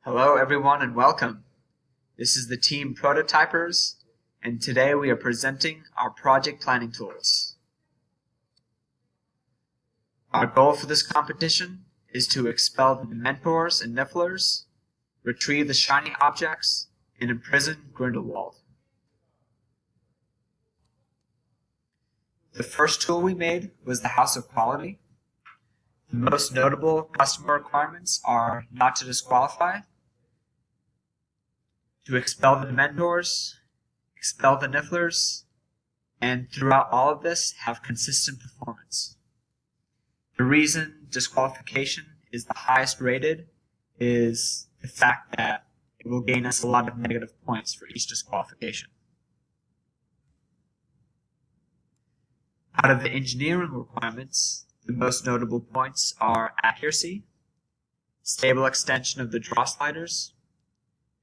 Hello everyone and welcome. This is the team Prototypers, and today we are presenting our project planning tools. Our goal for this competition is to expel the Dementors and Nifflers, retrieve the shiny objects, and imprison Grindelwald. The first tool we made was the House of Quality. The most notable customer requirements are not to disqualify, to expel the Dementors, expel the Nifflers, and throughout all of this have consistent performance. The reason disqualification is the highest rated is the fact that it will gain us a lot of negative points for each disqualification. Out of the engineering requirements, the most notable points are accuracy, stable extension of the draw sliders,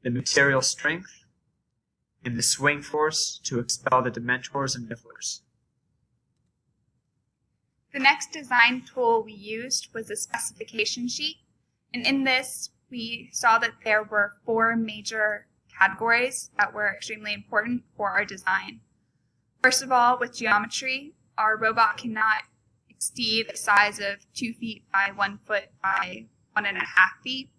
the material strength, and the swing force to expel the Dementors and Nifflers. The next design tool we used was a specification sheet, and in this we saw that there were 4 major categories that were extremely important for our design. First of all, with geometry, our robot cannot exceed a size of 2 feet by 1 foot by 1.5 feet,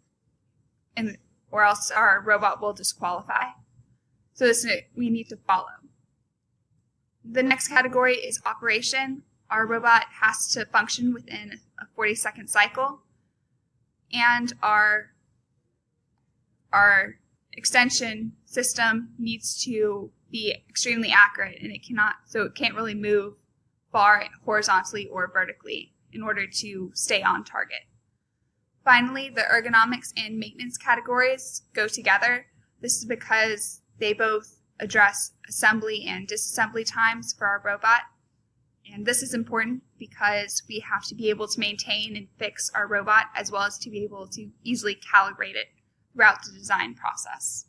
or else our robot will disqualify. So this we need to follow. The next category is operation. Our robot has to function within a 40-second cycle, and our extension system needs to be extremely accurate, and it can't really move far horizontally or vertically in order to stay on target. Finally, the ergonomics and maintenance categories go together. This is because they both address assembly and disassembly times for our robot. And this is important because we have to be able to maintain and fix our robot as well as to be able to easily calibrate it throughout the design process.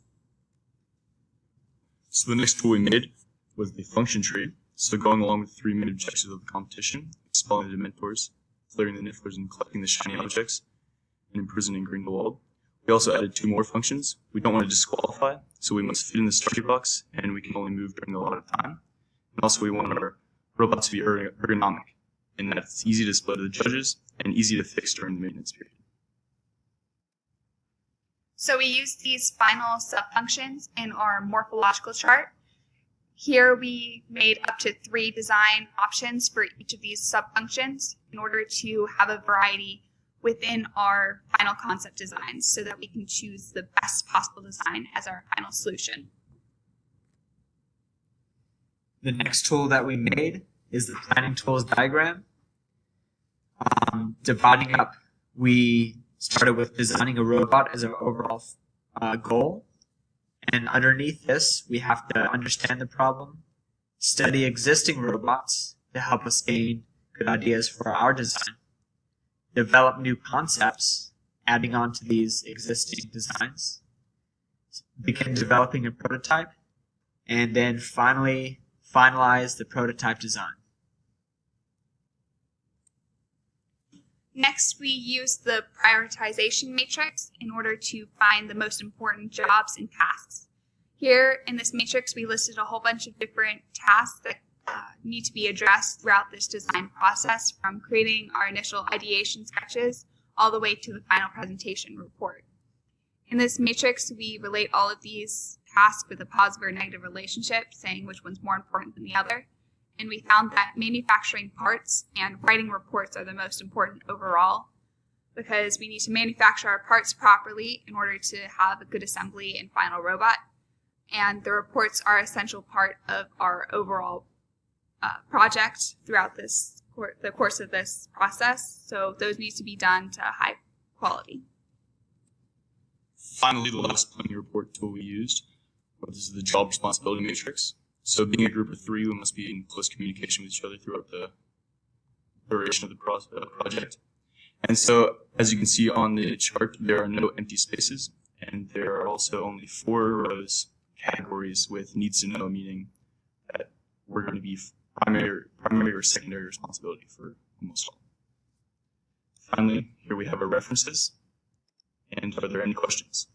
So the next tool we made was the function tree. So going along with the 3 main objectives of the competition, expelling the Dementors, clearing the Nifflers, and collecting the shiny objects, and imprisoning Grindelwald. We also added 2 more functions. We don't want to disqualify, so we must fit in the starting box, and we can only move during the allotted time. And also we want our robot to be ergonomic, in that it's easy to display to the judges and easy to fix during the maintenance period. So we use these final subfunctions in our morphological chart. Here we made up to 3 design options for each of these subfunctions in order to have a variety within our final concept designs so that we can choose the best possible design as our final solution. The next tool that we made is the planning tools diagram. Dividing up, we started with designing a robot as our overall goal. And underneath this, we have to understand the problem, study existing robots to help us gain good ideas for our design, develop new concepts, adding on to these existing designs, begin developing a prototype, and then finally finalize the prototype design. Next, we use the prioritization matrix in order to find the most important jobs and tasks. Here in this matrix, we listed a whole bunch of different tasks that need to be addressed throughout this design process, from creating our initial ideation sketches all the way to the final presentation report. In this matrix, we relate all of these tasks with a positive or negative relationship, saying which one's more important than the other. And we found that manufacturing parts and writing reports are the most important overall, because we need to manufacture our parts properly in order to have a good assembly and final robot. And the reports are an essential part of our overall project throughout the course of this process. So those need to be done to high quality. Finally, the last planning report tool we used was the job responsibility matrix. So being a group of 3, we must be in close communication with each other throughout the duration of the project. And so, as you can see on the chart, there are no empty spaces, and there are also only 4 rows categories with needs to know, meaning that we're going to be primary or secondary responsibility for almost all. Finally, here we have our references. And are there any questions?